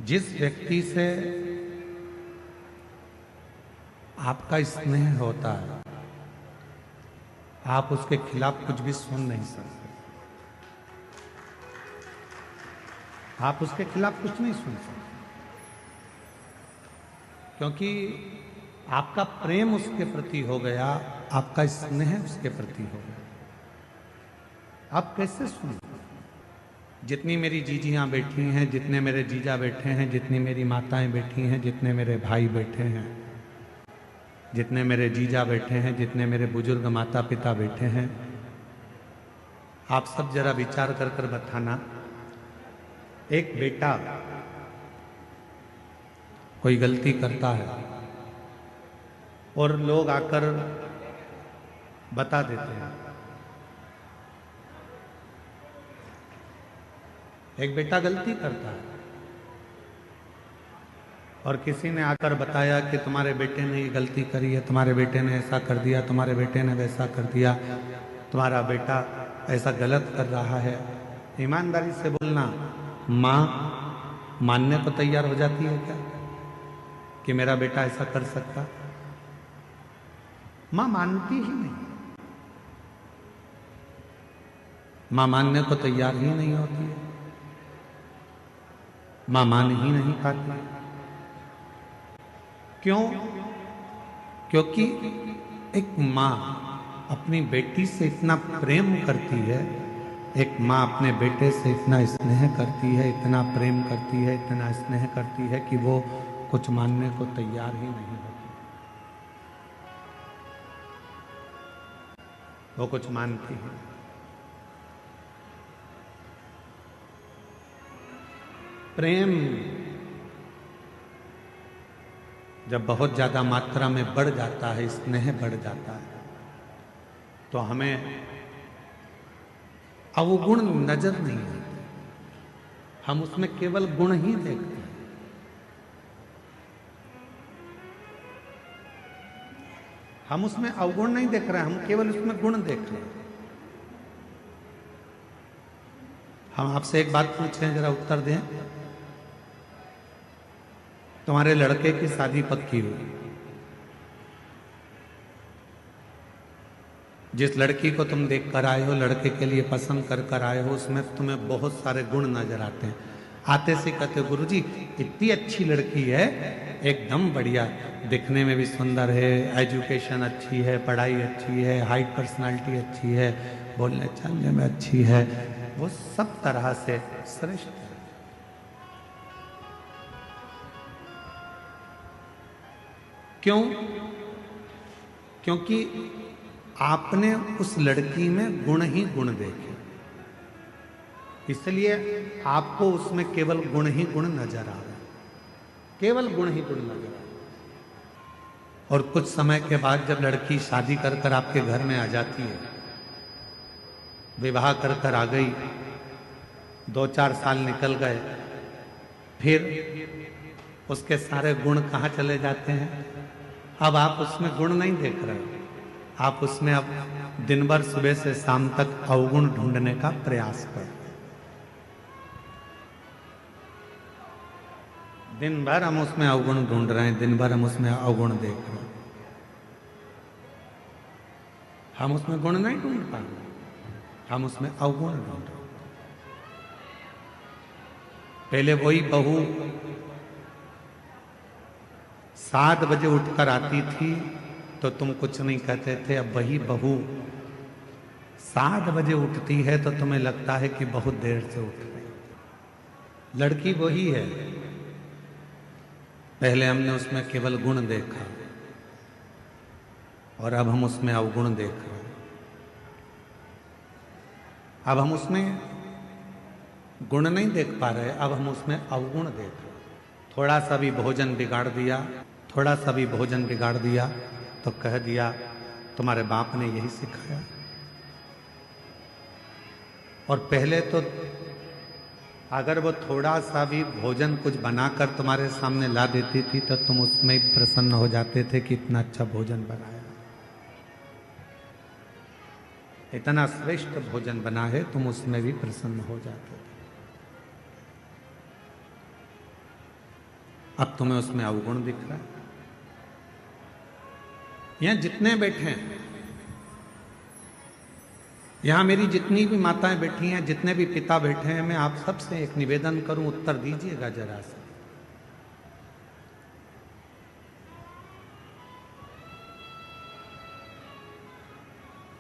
जिस व्यक्ति से आपका स्नेह होता है, आप उसके खिलाफ कुछ भी सुन नहीं सकते। आप उसके खिलाफ कुछ नहीं सुन सकते, क्योंकि आपका प्रेम उसके प्रति हो गया, आपका स्नेह उसके प्रति हो गया। आप कैसे सुन? जितनी मेरी जीजियां बैठी हैं, जितने मेरे जीजा बैठे हैं, जितनी मेरी माताएं बैठी हैं, जितने मेरे भाई बैठे हैं, जितने मेरे जीजा बैठे हैं, जितने मेरे बुजुर्ग माता पिता बैठे हैं, आप सब जरा विचार कर कर बताना, एक बेटा कोई गलती करता है और लोग आकर बता देते हैं। एक बेटा गलती करता है और किसी ने आकर बताया कि तुम्हारे बेटे ने ये गलती करी है, तुम्हारे बेटे ने ऐसा कर दिया, तुम्हारे बेटे ने वैसा कर दिया, तुम्हारा बेटा ऐसा गलत कर रहा है। ईमानदारी से बोलना, माँ मानने को तैयार हो जाती है क्या कि मेरा बेटा ऐसा कर सकता? माँ मानती ही नहीं, माँ मानने को तैयार ही नहीं होती है, माँ मान ही नहीं पाती। क्यों? क्योंकि एक माँ अपनी बेटी से इतना प्रेम करती है, एक माँ अपने बेटे से इतना स्नेह करती है, इतना प्रेम करती है, इतना स्नेह करती है कि वो कुछ मानने को तैयार ही नहीं होती। वो कुछ मानती है। प्रेम जब बहुत ज्यादा मात्रा में बढ़ जाता है, स्नेह बढ़ जाता है, तो हमें अवगुण नजर नहीं आते, हम उसमें केवल गुण ही देखते हैं। हम उसमें अवगुण नहीं देख रहे हैं, हम केवल उसमें गुण देख रहे हैं। हम आपसे एक बात पूछें, जरा उत्तर दें। तुम्हारे लड़के की शादी पक्की हुई, जिस लड़की को तुम देख कर आए हो, लड़के के लिए पसंद कर कर आए हो, उसमें तुम्हें बहुत सारे गुण नजर आते हैं। आते से कहते, गुरुजी इतनी अच्छी लड़की है, एकदम बढ़िया, दिखने में भी सुंदर है, एजुकेशन अच्छी है, पढ़ाई अच्छी है, हाइट पर्सनालिटी अच्छी है, बोलने चालने में अच्छी है, वो सब तरह से श्रेष्ठ है। क्यों? क्योंकि आपने उस लड़की में गुण ही गुण देखे, इसलिए आपको उसमें केवल गुण ही गुण नजर आ रहा है, केवल गुण ही गुण नजर आ रहा है। और कुछ समय के बाद जब लड़की शादी कर कर आपके घर में आ जाती है, विवाह कर कर आ गई, 2-4 साल निकल गए, फिर उसके सारे गुण कहाँ चले जाते हैं? अब आप उसमें गुण नहीं देख रहे, आप उसमें अब दिन भर सुबह से शाम तक अवगुण ढूंढने का प्रयास कर। दिन भर हम उसमें अवगुण ढूंढ रहे हैं, दिन भर हम उसमें अवगुण देख रहे हैं, हम उसमें गुण नहीं ढूंढ पा रहे, हम उसमें अवगुण ढूंढ रहे। पहले वही बहू 7 बजे उठकर आती थी तो तुम कुछ नहीं कहते थे, अब वही बहू 7 बजे उठती है तो तुम्हें लगता है कि बहुत देर से उठ रही। लड़की वही है, पहले हमने उसमें केवल गुण देखा और अब हम उसमें अवगुण देख रहे हैं। अब हम उसमें गुण नहीं देख पा रहे, अब हम उसमें अवगुण देख रहे हैं। थोड़ा सा भी भोजन बिगाड़ दिया, थोड़ा सा भी भोजन बिगाड़ दिया तो कह दिया तुम्हारे बाप ने यही सिखाया। और पहले तो अगर वो थोड़ा सा भी भोजन कुछ बनाकर तुम्हारे सामने ला देती थी तो तुम उसमें ही प्रसन्न हो जाते थे कि इतना अच्छा भोजन बनाया, इतना श्रेष्ठ भोजन बना है, तुम उसमें भी प्रसन्न हो जाते थे। अब तुम्हें उसमें अवगुण दिख रहा है। यहां जितने बैठे हैं, यहां मेरी जितनी भी माताएं बैठी हैं, जितने भी पिता बैठे हैं, मैं आप सबसे एक निवेदन करूं, उत्तर दीजिएगा जरा से।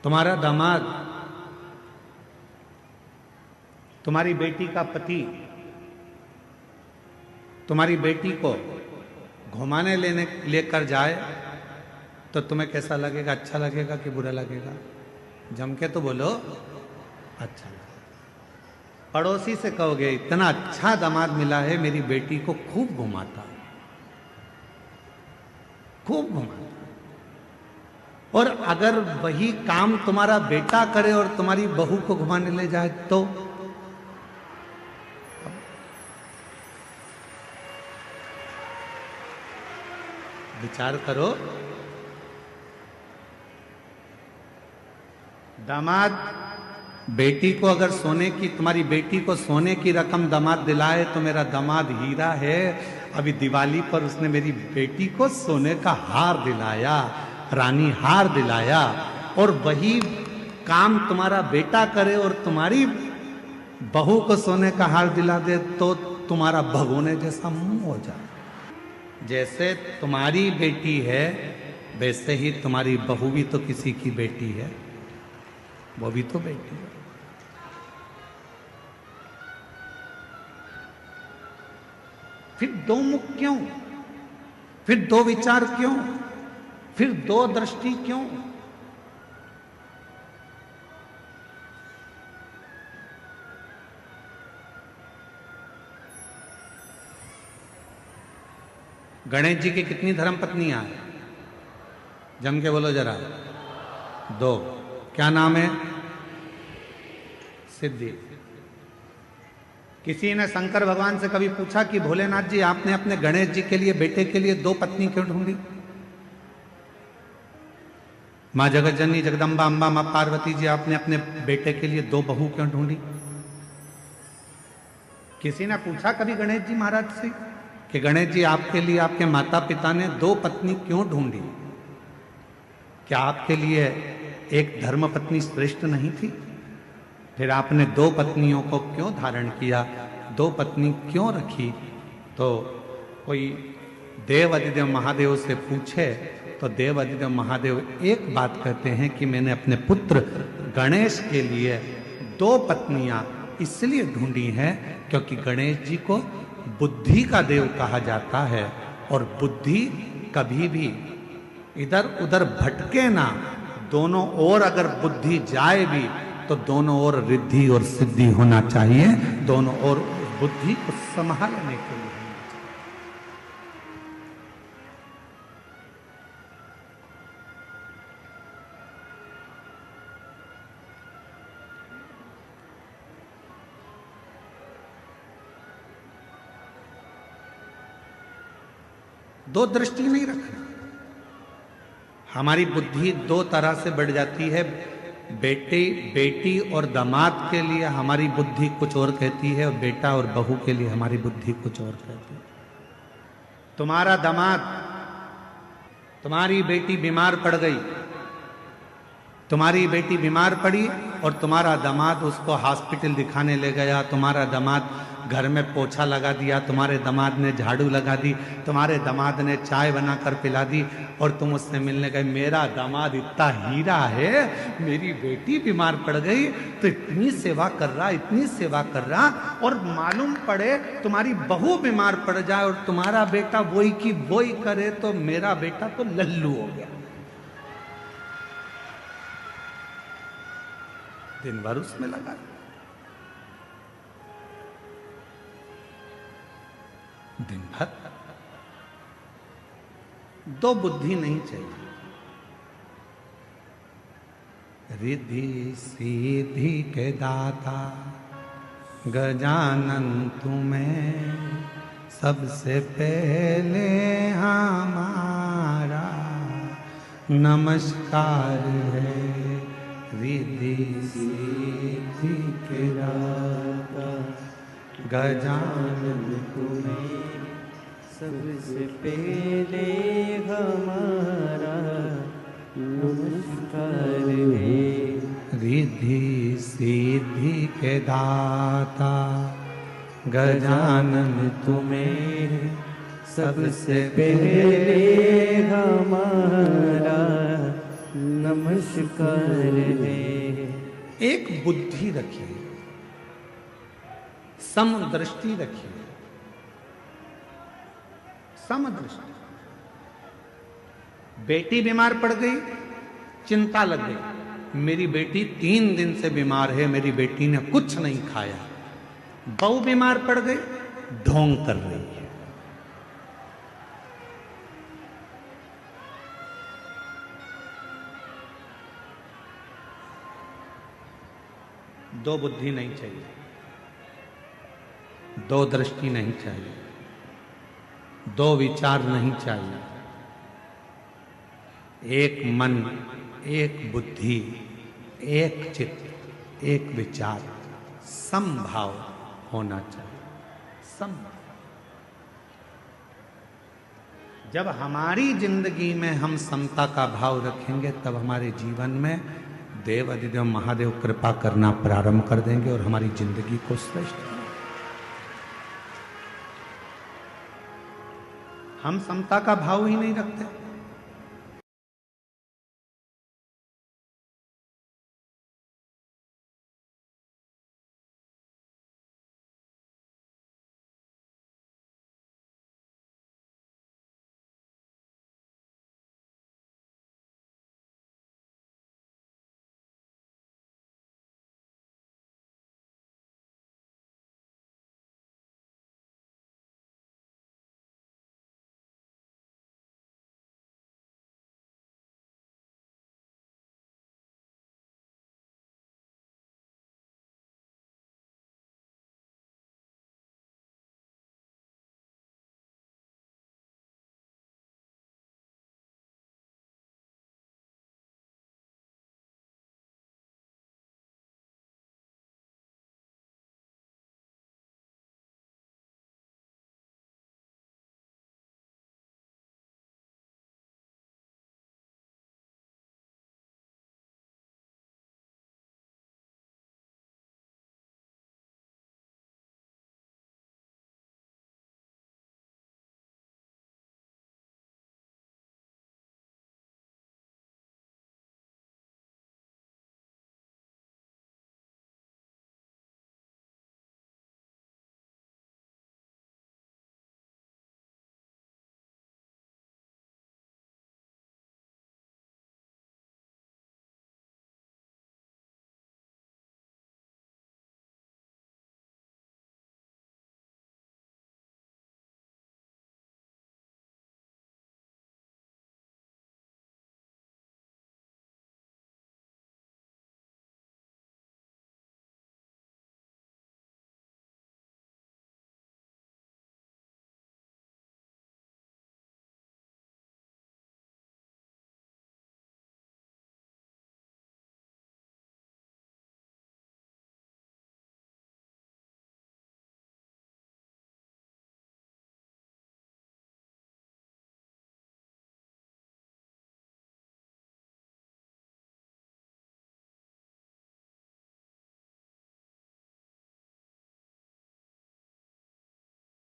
तुम्हारा दामाद, तुम्हारी बेटी का पति तुम्हारी बेटी को घुमाने लेकर जाए तो तुम्हें कैसा लगेगा? अच्छा लगेगा कि बुरा लगेगा? जम के तो बोलो, अच्छा लगेगा। पड़ोसी से कहोगे इतना अच्छा दामाद मिला है, मेरी बेटी को खूब घुमाता, खूब घुमाता। और अगर वही काम तुम्हारा बेटा करे और तुम्हारी बहू को घुमाने ले जाए तो विचार करो। दामाद बेटी को अगर सोने की, तुम्हारी बेटी को सोने की रकम दामाद दिलाए तो मेरा दामाद हीरा है। अभी दिवाली पर उसने मेरी बेटी को सोने का हार दिलाया, रानी हार दिलाया। और वही काम तुम्हारा बेटा करे और तुम्हारी बहू को सोने का हार दिला दे तो तुम्हारा भगोने जैसा मुंह हो जाए। जैसे तुम्हारी बेटी है वैसे ही तुम्हारी बहू भी तो किसी की बेटी है, वो भी तो बेटी है। फिर दो मुख क्यों? फिर दो विचार क्यों? फिर दो दृष्टि क्यों? गणेश जी की कितनी धर्म पत्नियां हैं? जम के बोलो जरा। दो। क्या नाम है? सिद्धि। किसी ने शंकर भगवान से कभी पूछा कि भोलेनाथ जी, आपने अपने गणेश जी के लिए, बेटे के लिए दो पत्नी क्यों ढूंढी? मां जगत जननी जगदम्बा अम्बा मां पार्वती जी, आपने अपने बेटे के लिए दो बहू क्यों ढूंढी? किसी ने पूछा कभी गणेश जी महाराज से कि गणेश जी, आपके लिए आपके माता पिता ने दो पत्नी क्यों ढूंढी? क्या आपके लिए एक धर्म पत्नी श्रेष्ठ नहीं थी? फिर आपने दो पत्नियों को क्यों धारण किया, दो पत्नी क्यों रखी? तो कोई देव अधिदेव महादेव से पूछे तो देव अधिदेव महादेव एक बात कहते हैं कि मैंने अपने पुत्र गणेश के लिए दो पत्नियां इसलिए ढूंढी हैं क्योंकि गणेश जी को बुद्धि का देव कहा जाता है, और बुद्धि कभी भी इधर उधर भटके ना। दोनों ओर अगर बुद्धि जाए भी तो दोनों ओर रिद्धि और सिद्धि होना चाहिए, दोनों ओर बुद्धि को संभालने के लिए। दो दृष्टि नहीं रखना। हमारी बुद्धि दो तरह से बढ़ जाती है। बेटी और दामाद के लिए हमारी बुद्धि कुछ और कहती है, और बेटा और बहू के लिए हमारी बुद्धि कुछ और कहती है। तुम्हारा दामाद, तुम्हारी बेटी बीमार पड़ गई, तुम्हारी बेटी बीमार पड़ी और तुम्हारा दामाद उसको हॉस्पिटल दिखाने ले गया। तुम्हारा दामाद घर में पोछा लगा दिया, तुम्हारे दामाद ने झाड़ू लगा दी, तुम्हारे दामाद ने चाय बनाकर पिला दी, और तुम उससे मिलने गए। मेरा दामाद इतना हीरा है, मेरी बेटी बीमार पड़ गई तो इतनी सेवा कर रहा, इतनी सेवा कर रहा, और मालूम पड़े तुम्हारी बहू बीमार पड़ जाए और तुम्हारा बेटा वही की वही करे तो मेरा बेटा तो लल्लू हो गया। दिन भर उसमें लगा। दिन भर। दो बुद्धि नहीं चाहिए। रिद्धि सीधी के दाता गजानन तुम्हें सबसे पहले हमारा नमस्कार है। रिद्धि सीधी के दाता गजानन तुम्हें सबसे पहले हमारा नमस्कार है। रिद्धि सिद्धि के दाता गजानन तुम्हें सबसे पहले हमारा नमस्कार है। एक बुद्धि रखिए, समदृष्टि रखिए, समदृष्टि। बेटी बीमार पड़ गई, चिंता लग गई, मेरी बेटी 3 दिन से बीमार है, मेरी बेटी ने कुछ नहीं खाया। बहू बीमार पड़ गई, ढोंग कर रही है। दो बुद्धि नहीं चाहिए, दो दृष्टि नहीं चाहिए, दो विचार नहीं चाहिए। एक मन, एक बुद्धि, एक चित्त, एक विचार, समभाव होना चाहिए। समभाव। जब हमारी जिंदगी में हम समता का भाव रखेंगे, तब हमारे जीवन में देव अधिदेव महादेव कृपा करना प्रारंभ कर देंगे और हमारी जिंदगी को श्रेष्ठ बनाएंगे। हम समता का भाव ही नहीं रखते।